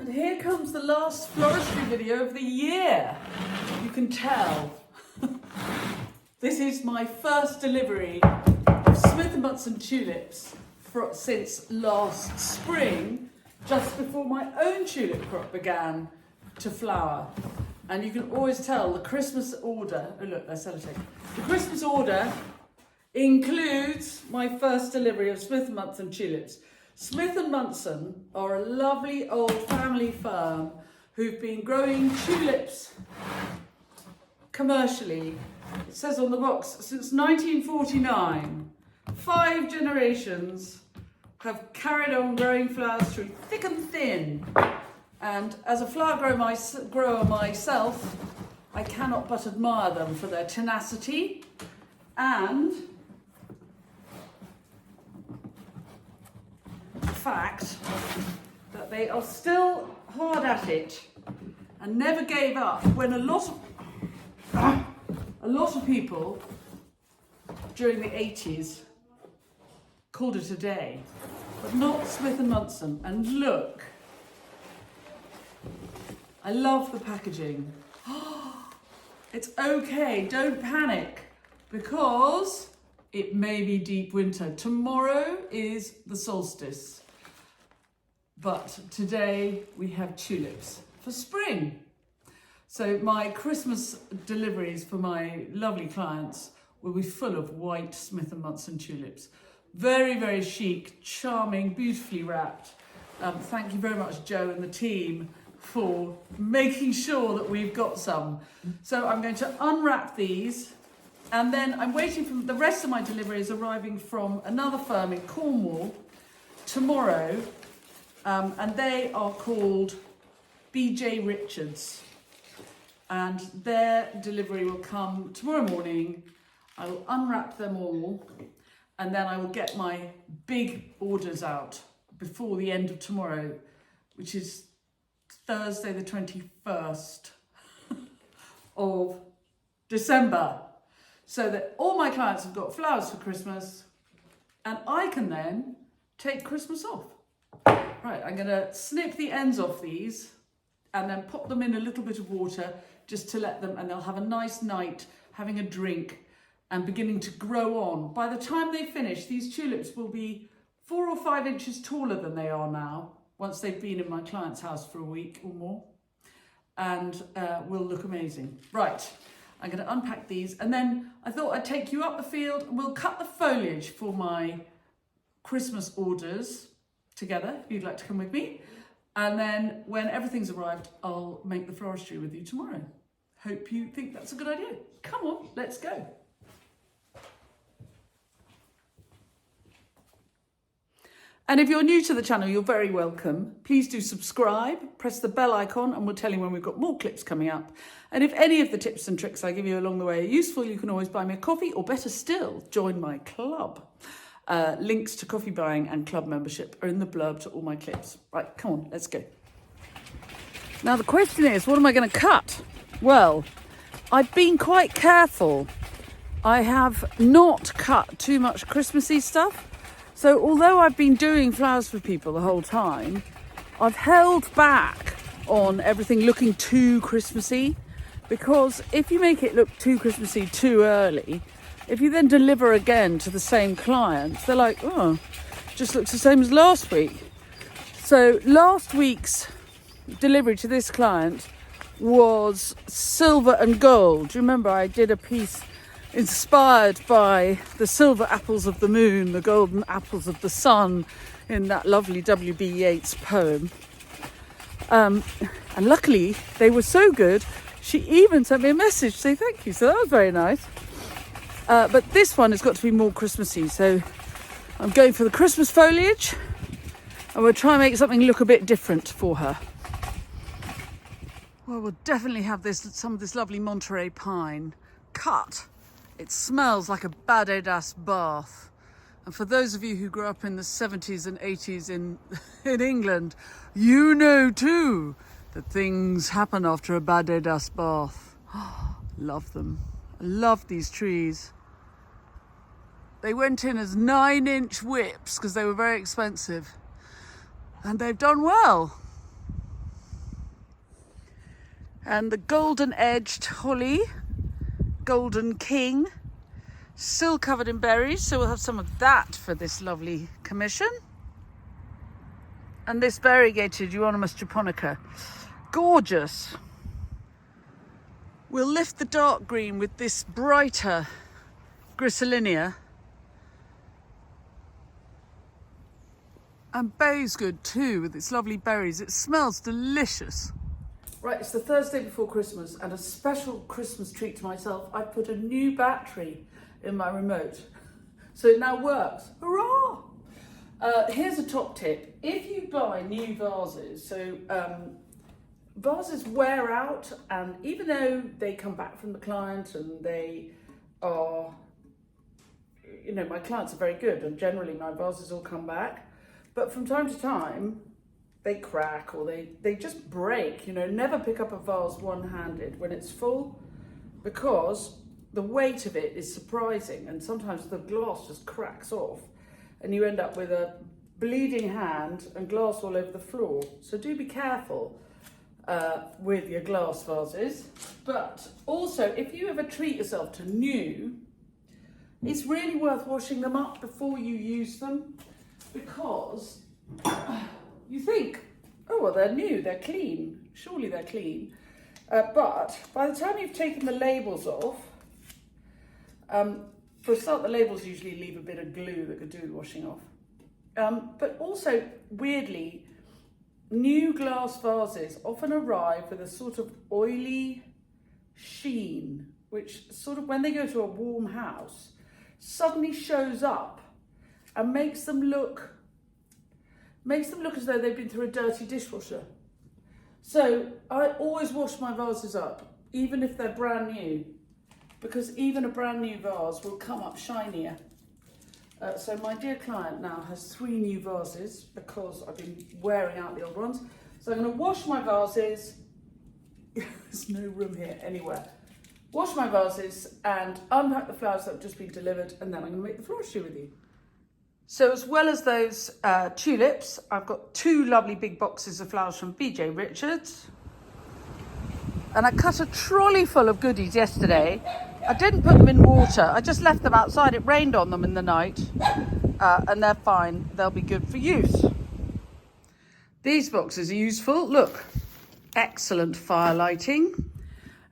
And here comes the last floristry video of the year. You can tell. This is my first delivery of Smith & Munson tulips since last spring, just before my own tulip crop began to flower. And you can always tell the Christmas order, oh look, there's sellotape. The Christmas order includes my first delivery of Smith & Munson tulips. Smith & Munson are a lovely old family firm who've been growing tulips commercially, it says on the box, since 1949. 5 generations have carried on growing flowers through thick and thin. And as a flower grower myself, I cannot but admire them for their tenacity and the fact that they are still hard at it and never gave up when a lot of people during the 80s called it a day, but not Smith & Munson. And look, I love the packaging. It's okay, don't panic, because it may be deep winter. Tomorrow is the solstice, but today we have tulips for spring. So my Christmas deliveries for my lovely clients will be full of white Smith & Munson tulips. Very, very chic, charming, beautifully wrapped. Thank you very much, Joe and the team, for making sure that we've got some. So I'm going to unwrap these, and then I'm waiting for the rest of my deliveries arriving from another firm in Cornwall tomorrow, and they are called BJ Richards. And their delivery will come tomorrow morning. I will unwrap them all, and then I will get my big orders out before the end of tomorrow, which is Thursday the 21st of December, so that all my clients have got flowers for Christmas and I can then take Christmas off. Right, I'm going to snip the ends off these and then pop them in a little bit of water just to let them, and they'll have a nice night having a drink and beginning to grow on. By the time they finish, these tulips will be 4 or 5 inches taller than they are now, once they've been in my client's house for a week or more, and will look amazing. Right, I'm going to unpack these, and then I thought I'd take you up the field and we'll cut the foliage for my Christmas orders together, if you'd like to come with me. And then when everything's arrived, I'll make the floristry with you tomorrow. Hope you think that's a good idea. Come on, let's go. And if you're new to the channel, you're very welcome. Please do subscribe, press the bell icon, and we'll tell you when we've got more clips coming up. And if any of the tips and tricks I give you along the way are useful, you can always buy me a coffee, or better still, join my club. Links to coffee buying and club membership are in the blurb to all my clips. Right, come on, let's go. Now the question is, what am I going to cut? Well, I've been quite careful. I have not cut too much Christmassy stuff. So although I've been doing flowers for people the whole time, I've held back on everything looking too Christmassy, because if you make it look too Christmassy too early, if you then deliver again to the same client, they're like, oh, just looks the same as last week. So last week's delivery to this client was silver and gold. Do you remember I did a piece inspired by the silver apples of the moon, the golden apples of the sun, in that lovely W.B. Yeats poem. And luckily they were so good, she even sent me a message to say thank you, so that was very nice. But this one has got to be more Christmassy, so I'm going for the Christmas foliage, and we'll try and make something look a bit different for her. Well, we'll definitely have some of this lovely Monterey pine cut. It smells like a Bad-Adas bath. And for those of you who grew up in the 70s and 80s in England, you know too that things happen after a Bad-Adas bath. Love them. I love these trees. They went in as 9-inch whips because they were very expensive. And they've done well. And the golden edged holly, golden king, still covered in berries, so we'll have some of that for this lovely commission. And this variegated Euonymus japonica, gorgeous. We'll lift the dark green with this brighter Griselinia. And bay's good too, with its lovely berries. It smells delicious. Right, it's the Thursday before Christmas, and a special Christmas treat to myself. I put a new battery in my remote, so it now works. Hurrah! Here's a top tip. If you buy new vases, so vases wear out, and even though they come back from the client and they are, you know, my clients are very good and generally my vases all come back, but from time to time they crack or they just break. You know, never pick up a vase one-handed when it's full, because the weight of it is surprising, and sometimes the glass just cracks off and you end up with a bleeding hand and glass all over the floor. So do be careful with your glass vases. But also, if you ever treat yourself to new, it's really worth washing them up before you use them, because you think, oh, well, they're new, they're clean, surely they're clean. But by the time you've taken the labels off, for a start, the labels usually leave a bit of glue that could do the washing off. But also, weirdly, new glass vases often arrive with a sort of oily sheen, which sort of, when they go to a warm house, suddenly shows up and makes them look as though they've been through a dirty dishwasher. So I always wash my vases up, even if they're brand new, because even a brand new vase will come up shinier. So my dear client now has 3 new vases because I've been wearing out the old ones. So I'm going to wash my vases. There's no room here anywhere. Wash my vases and unpack the flowers that have just been delivered, and then I'm going to make the floristry with you. So as well as those tulips, I've got 2 lovely big boxes of flowers from BJ Richards. And I cut a trolley full of goodies yesterday. I didn't put them in water. I just left them outside. It rained on them in the night. And they're fine. They'll be good for use. These boxes are useful. Look, excellent fire lighting.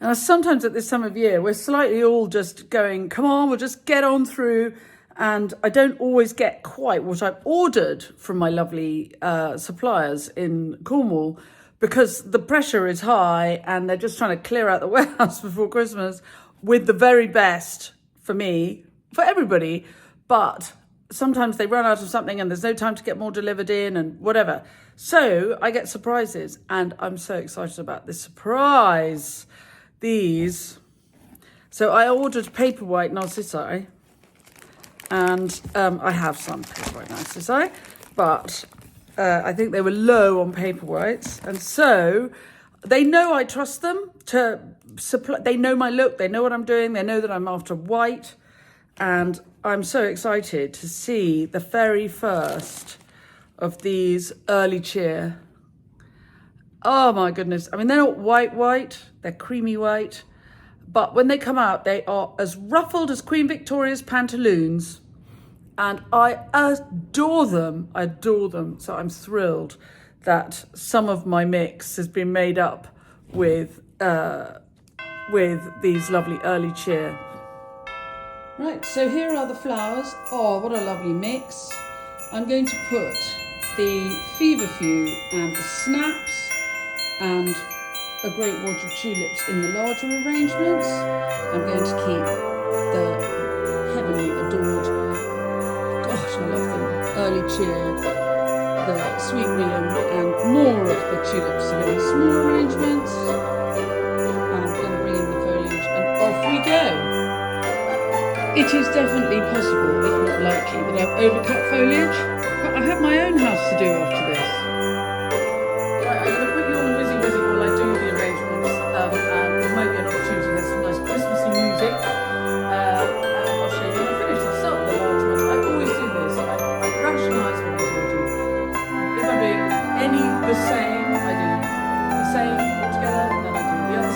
And sometimes at this time of year, we're slightly all just going, come on, we'll just get on through. And I don't always get quite what I've ordered from my lovely suppliers in Cornwall, because the pressure is high and they're just trying to clear out the warehouse before Christmas with the very best for me, for everybody. But sometimes they run out of something and there's no time to get more delivered in and whatever. So I get surprises, and I'm so excited about this surprise. These. So I ordered paperwhite narcissi, and I have some paperwhite narcissi, but I think they were low on paperwhites, and so they know I trust them to supply. They know my look, they know what I'm doing, they know that I'm after white, and I'm so excited to see the very first of these early cheer. Oh my goodness. I mean, they're not white, they're creamy white, but when they come out, they are as ruffled as Queen Victoria's pantaloons. And I adore them. I adore them. So I'm thrilled that some of my mix has been made up with these lovely early cheer. Right, so here are the flowers. Oh, what a lovely mix. I'm going to put the feverfew and the snaps and a great wad of tulips in the larger arrangements. I'm going to keep the heavily adored, gosh, I love them, early cheer, the sweet William, and more of the tulips in the small arrangements. And I'm going to bring in the foliage, and off we go. It is definitely possible, if not likely, that I've overcut foliage, but I have my own house to do after this. Right, I'm going to put you on whizzy while I do the arrangements, and there might be an opportunity to hear some nice Christmassy music, and I'll show you when I finish. I'll start with the large ones. I always do this. I rationalise what I do. If I'm doing any the same, I do the same altogether, and then I do the other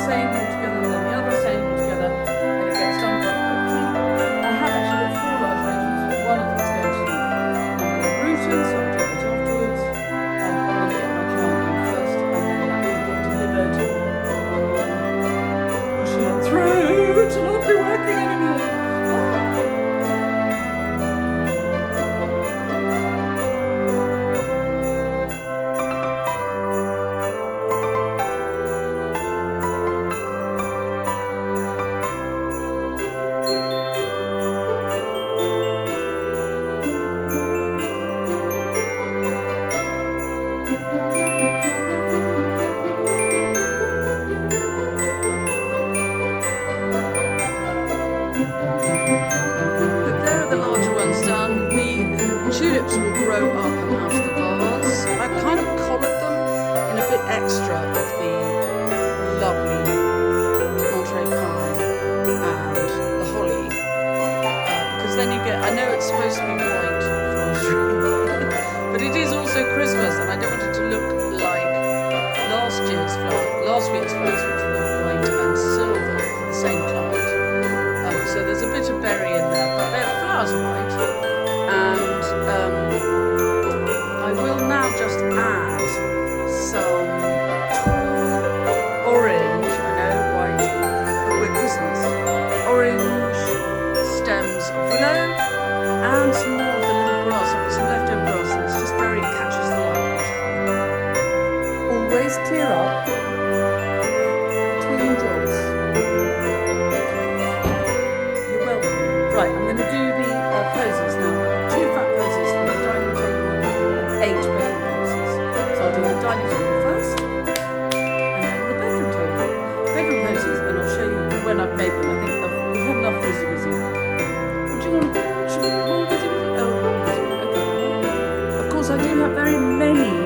course, I do have very many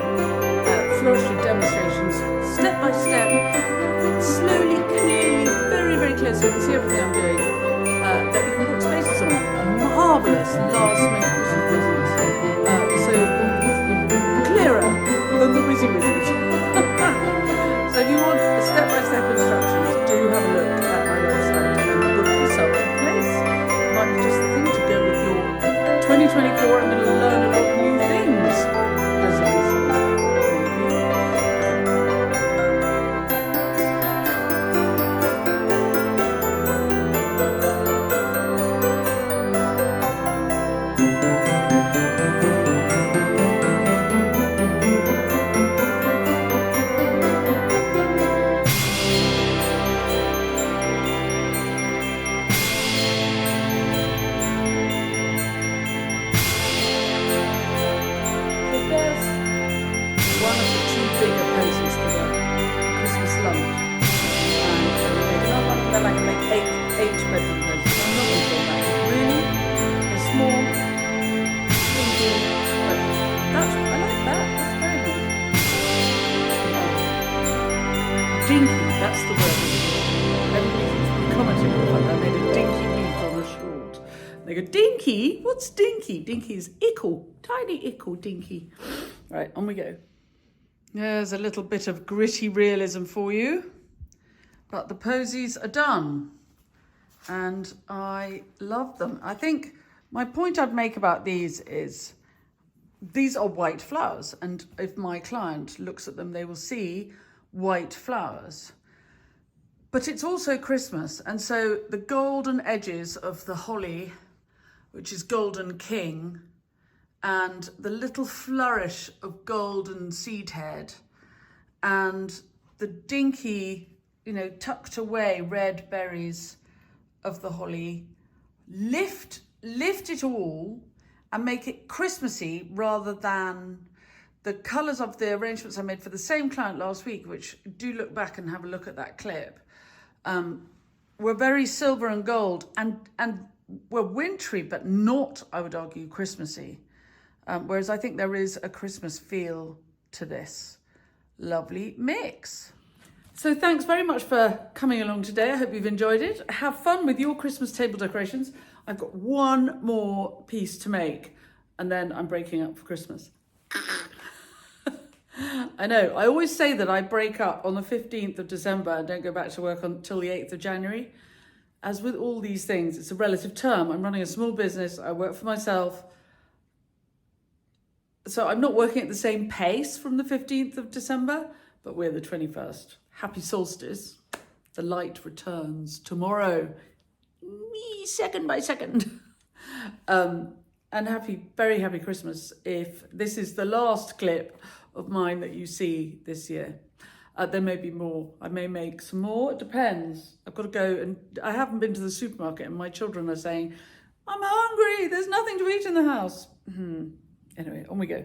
floristry demonstrations, step by step, slowly, clearly, very, very clear, so you can see everything I'm doing, that you can book spaces on. Marvellous last-minute Christmas presents. So clearer than the Wizzy Wizzies. So if you want step-by-step instructions, do have a look at my website and book yourself a place. Might be just the thing to go with your 2024. I'm going to learn a lot of new things resolution. One of the two bigger posies for the Christmas lunch. And then I can make eight bedroom posies. I'm not going to do that. Really? They're small, dinky, but I like that. That's very nice. Dinky, that's the word. Everybody's commenting on that. I made a dinky wreath on a short. They go, dinky? What's dinky? Dinky is ickle. Tiny ickle dinky. Right, on we go. There's a little bit of gritty realism for you, but the posies are done and I love them. I think my point I'd make about these is these are white flowers, and if my client looks at them, they will see white flowers. But it's also Christmas, and so the golden edges of the holly, which is golden king, and the little flourish of golden seed head, and the dinky, tucked away red berries of the holly, lift it all and make it Christmassy rather than the colours of the arrangements I made for the same client last week, which do look back and have a look at that clip, were very silver and gold and were wintry, but not, I would argue, Christmassy. Whereas I think there is a Christmas feel to this lovely mix. So thanks very much for coming along today. I hope you've enjoyed it. Have fun with your Christmas table decorations. I've got one more piece to make and then I'm breaking up for Christmas. I know, I always say that I break up on the 15th of December and don't go back to work until the 8th of January. As with all these things, it's a relative term. I'm running a small business, I work for myself. So I'm not working at the same pace from the 15th of December, but we're the 21st. Happy solstice. The light returns tomorrow. Second by second. And very happy Christmas if this is the last clip of mine that you see this year. There may be more. I may make some more. It depends. I've got to go, and I haven't been to the supermarket and my children are saying, I'm hungry. There's nothing to eat in the house. Anyway, on we go.